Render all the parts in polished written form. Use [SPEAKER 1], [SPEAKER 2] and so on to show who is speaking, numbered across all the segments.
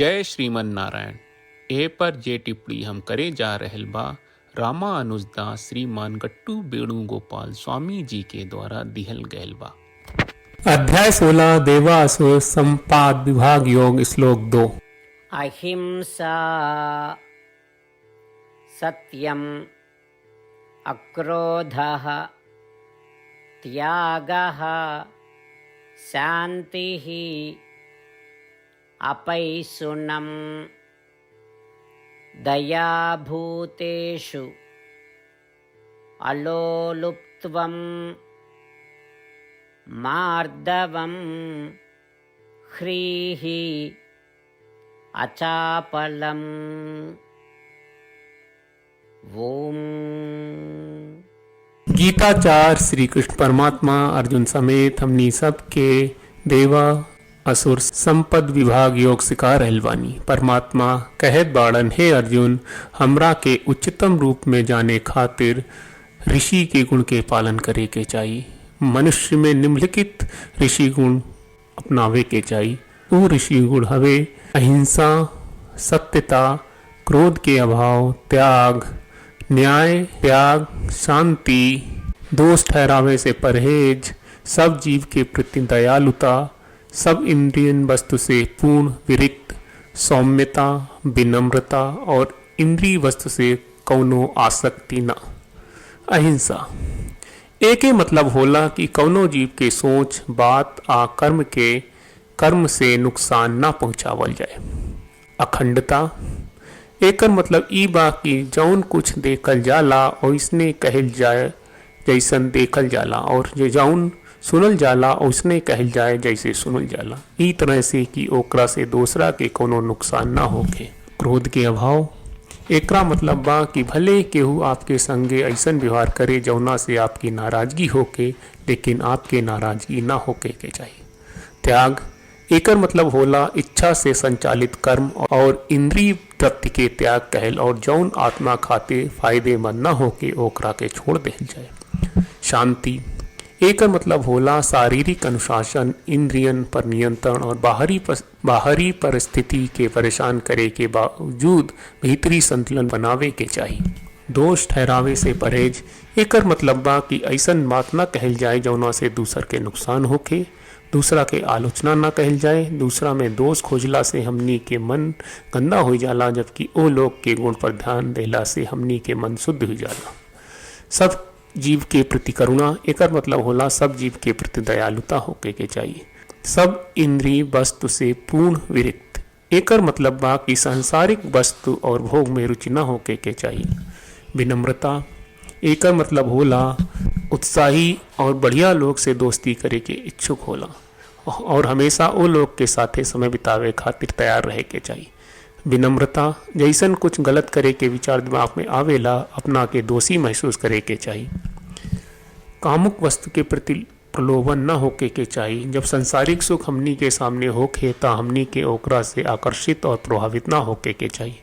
[SPEAKER 1] जय श्रीमन नारायण। ए पर जे टिप्पणी हम करे जा रहल बा रामा अनुजदास श्रीमान गट्टू वेणुगोपाल स्वामी जी के द्वारा दिहल गयल बा।
[SPEAKER 2] अध्याय 16 देवासुर संपाद विभाग योग श्लोक 2।
[SPEAKER 3] अहिंसा सत्यम अक्रोधः त्यागः शान्तिः अपैशुनं दयाभूतेषु अलोलुप्त्वं मार्दवं ह्रीः अचापलम्। ओम।
[SPEAKER 2] गीताचार श्री कृष्ण परमात्मा अर्जुन समेत हमनी सब के देवा असुर संपद विभाग योग सिखा रहल बानी। परमात्मा कहत बाड़न, हे अर्जुन, हमरा के उच्चतम रूप में जाने खातिर ऋषि के गुण के पालन करे के चाहिए। मनुष्य में निम्नलिखित ऋषि गुण अपनावे के चाहिए। वो ऋषि गुण हवे अहिंसा, सत्यता, क्रोध के अभाव, त्याग, न्याय, त्याग, शांति, दोष ठहरावे से परहेज, सब जीव के प्रति दयालुता, सब इंद्रियन वस्तु से पूर्ण विरक्त, सौम्यता, विनम्रता और इंद्रिय वस्तु से कौनो आसक्ति न। अहिंसा एके मतलब होला कि कौनो जीव के सोच, बात आ कर्म से नुकसान ना पहुंचावल जाए। अखंडता एकर मतलब ई बा कि जौन कुछ देखल जाला ओइसने कहल जाए जैसन देखल जाला, और जो जौन सुनल जाला ओइसने कहल जाए जैसे सुनल जाला, ई तरह से कि ओकरा से दूसरा के कोनो नुकसान ना होके। क्रोध के अभाव एकरा मतलब बा कि भले केहू आपके संगे ऐसन व्यवहार करे जौना से आपकी नाराजगी होके, लेकिन आपके नाराजगी ना होके के चाहिए। त्याग एकर मतलब होला इच्छा से संचालित कर्म और इंद्रिय तृप्ति के त्याग कहल, और जौन आत्मा खाते फायदेमंद न होके ओकरा के छोड़ देल जाए। शांति एकर मतलब होला शारीरिक अनुशासन, इंद्रियन पर नियंत्रण और बाहरी परिस्थिति के परेशान करे के बावजूद भीतरी संतुलन बनावे के चाहिए। दोष ठहरावे से परहेज एकर मतलब बा कि ऐसन बात न कहल जाए जौना से दूसर के नुकसान होके, दूसरा के आलोचना ना कहल जाए। दूसरा में दोष खोजला से हमनी के मन गंदा हो जाला, जबकि ओ लोग के गुण पर ध्यान देला से हमनी के मन शुद्ध हो जाला। सब जीव के प्रति करुणा एकर मतलब होला सब जीव के प्रति दयालुता होके के चाहिए। सब इंद्रिय वस्तु से पूर्ण विरक्त एकर मतलब बा कि सांसारिक वस्तु और भोग में रुचि न होके के चाहिए। विनम्रता एकर मतलब होला उत्साही और बढ़िया लोग से दोस्ती करे के इच्छुक होला, और हमेशा वो लोग के साथे समय बितावे खातिर तैयार रहे के चाहिए। विनम्रता जैसन कुछ गलत करे के विचार दिमाग में आवेला अपना के दोषी महसूस करे के चाहिए। कामुक वस्तु के प्रति प्रलोभन न होके के चाहिए। जब संसारिक सुख हमनी के सामने होके ता हमनी के ओकरा से आकर्षित और प्रभावित न होके के चाहिए।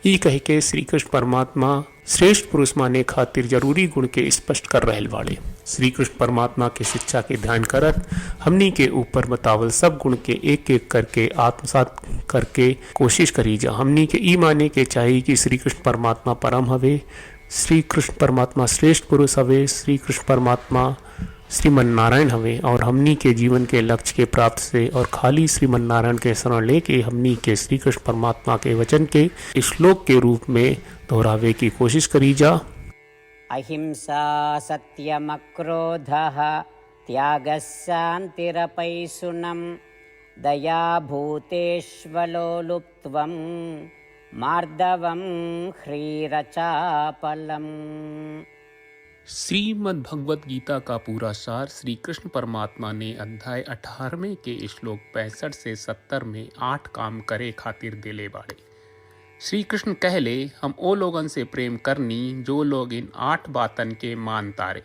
[SPEAKER 2] ये कह के श्री कृष्ण परमात्मा श्रेष्ठ पुरुष माने खातिर जरूरी गुण के स्पष्ट कर रहल बाड़े। श्री कृष्ण परमात्मा के शिक्षा के ध्यान करत हमनी के ऊपर बतावल सब गुण के एक एक करके आत्मसात करके कोशिश करी जा। हमनी के ई माने के चाहिए कि श्री कृष्ण परमात्मा परम हवे, श्री कृष्ण परमात्मा श्रेष्ठ पुरुष हवे, श्री कृष्ण परमात्मा श्रीमन नारायण हवे, और हमनी के जीवन के लक्ष्य के प्राप्त से और खाली श्रीमन नारायण के शरण लेके हमनी के श्री कृष्ण परमात्मा के वचन के श्लोक के रूप में दोहरावे की कोशिश करी जा।
[SPEAKER 3] अहिंसा सत्यमक्रोधः त्यागः शान्तिरपैशुनं दयाभूतेष्वलोलुप्त्वं मार्दवं ह्रीरचापलम्।
[SPEAKER 1] श्रीमद् भगवत गीता का पूरा सार श्री कृष्ण परमात्मा ने अध्याय 18वें के श्लोक 65 से 70 में 8 काम करे खातिर दिले बाड़े। श्री कृष्ण कहले, हम ओ लोगन से प्रेम करनी जो लोग इन 8 बातन के मान तारे।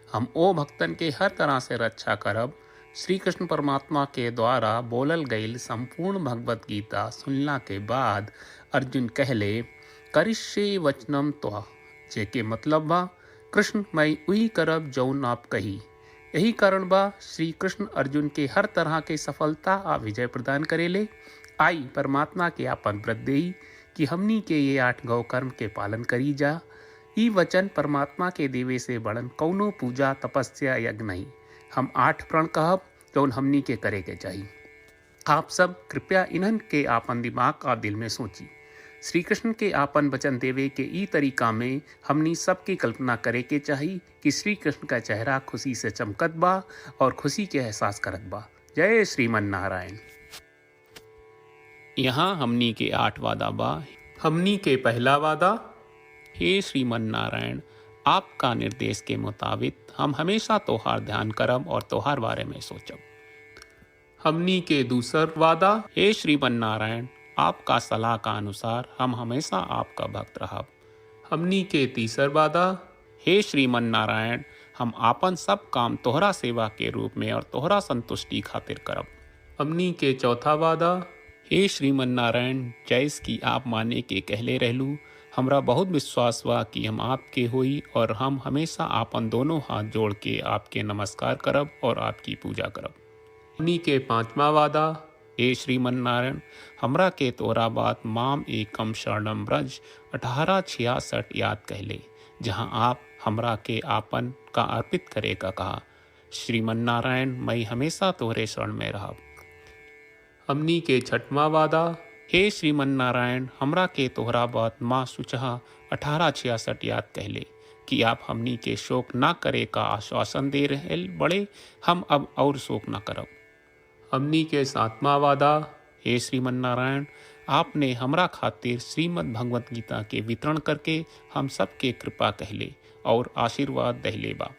[SPEAKER 1] हम ओ भक्तन के हर तरह से रक्षा करब। श्री कृष्ण परमात्मा के द्वारा बोलल गईल संपूर्ण भगवत गीता सुनला के बाद अर्जुन कहले, करिष्ये वचनम त्वा, जेके मतलब बा कृष्ण मैं उही करब जौन आप कही। यही कारण बा श्री कृष्ण अर्जुन के हर तरह के सफलता आ विजय प्रदान करेले आई परमात्मा के आपन व्रत देई कि हमनी के ये 8 गौ कर्म के पालन करी जा। ई वचन परमात्मा के देवे से बड़न कौनो पूजा तपस्या यज्ञ नहीं। हम 8 प्रण कहब जौन हमनी के करे के चाहिए। आप सब कृपया इन्हन के आपन दिमाग और दिल में सोची। श्री कृष्ण के आपन वचन देवे के ई तरीका में हमनी सबकी कल्पना करे के चाहिए कि श्री कृष्ण का चेहरा खुशी से चमकत बा और खुशी के एहसास करत बा। जय श्रीमन नारायण। यहाँ हमनी के 8 वादा बा।
[SPEAKER 2] हमनी के पहला वादा,
[SPEAKER 1] हे श्रीमन नारायण, आपका निर्देश के मुताबिक हम हमेशा तोहार ध्यान करब और तोहार बारे में सोचब।
[SPEAKER 2] हमनी के दूसर वादा,
[SPEAKER 1] हे श्रीमन नारायण, आपका सलाह का अनुसार हम हमेशा आपका भक्त रहब।
[SPEAKER 2] हमनी के तीसर वादा,
[SPEAKER 1] हे श्रीमन नारायण, हम आपन सब काम तोहरा सेवा के रूप में और तोहरा संतुष्टि खातिर करब।
[SPEAKER 2] हमनी के चौथा वादा,
[SPEAKER 1] हे श्रीमन नारायण, जैस की आप माने के कहले रहलू, हमरा बहुत विश्वास बा कि हम आपके होई और हम हमेशा आपन दोनों हाथ जोड़ के आपके नमस्कार करब और आपकी पूजा करब।
[SPEAKER 2] हमनी के पांचवा वादा,
[SPEAKER 1] हे श्रीमन नारायण, हमरा के तोरा बात माम एकम शरणम ब्रज 1866 याद कहले, जहाँ आप हमरा के आपन का अर्पित करे का कहा। श्रीमन नारायण, मैं हमेशा तोहरे शरण में रहब।
[SPEAKER 2] हमनी के छठवां वादा,
[SPEAKER 1] हे श्रीमन नारायण, हमरा के तोहरा बात माँ सुचहा 1866 याद कहले कि आप हमनी के शोक ना करे का आश्वासन दे रहे बड़े, हम अब और शोक ना करब।
[SPEAKER 2] हमनी के सातवां वादा,
[SPEAKER 1] हे श्रीमन नारायण, आपने हमरा खातिर श्रीमद् भगवत गीता के वितरण करके हम सबके कृपा कहले और आशीर्वाद दहले बा।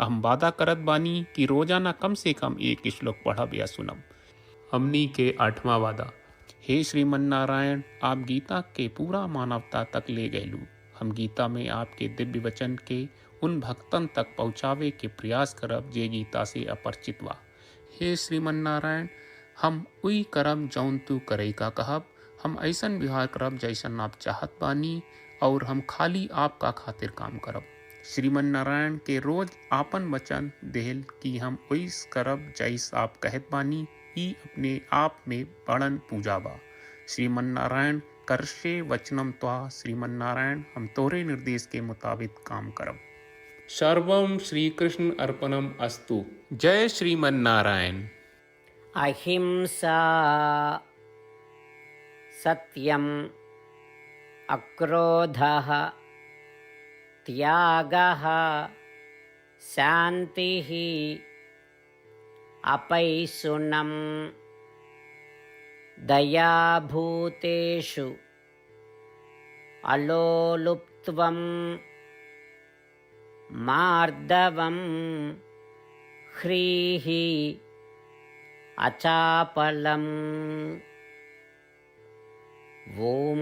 [SPEAKER 1] हम वादा करत बानी कि रोजाना कम से कम 1 श्लोक पढ़ब या सुनब।
[SPEAKER 2] हमनी के आठवां वादा,
[SPEAKER 1] हे श्रीमन नारायण, आप गीता के पूरा मानवता तक ले गयलू। हम गीता में आपके दिव्य वचन के उन भक्तन तक पहुँचावे के प्रयास करब जे गीता से अपरिचित बा। हे श्रीमन नारायण, हम उई करब जौन तू करे का कहब। हम ऐसन व्यवहार करब जैसन आप चाहत बानी और हम खाली आपका खातिर काम करब। श्रीमन नारायण के रोज आपन वचन देहल कि हम ओइस करब जैस आप कहत बानी। ई अपने आप में बड़न पूजा बा। श्रीमन नारायण, करशे वचनम त्वा। श्रीमन नारायण, हम तोरे निर्देश के मुताबिक काम करब।
[SPEAKER 2] सर्वम श्री कृष्ण अर्पणम अस्तु। जय श्रीमन नारायण।
[SPEAKER 3] अहिंसा, सत्यम, अक्रोधः, त्यागः, शान्तिः, अपैशुनम्, दयाभूतेषु, अलोलुप्त्वं, मार्दवं, ह्रीः, अचापलम्। ॐ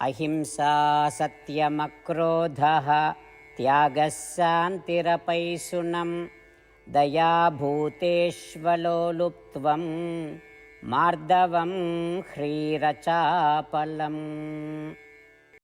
[SPEAKER 3] अहिंसा, सत्यमक्रोधः, त्यागः, शान्तिरपैशुनम्, दयाभूतेष्वलोलुप्त्वं, मार्दवं, ह्रीरचापलम्।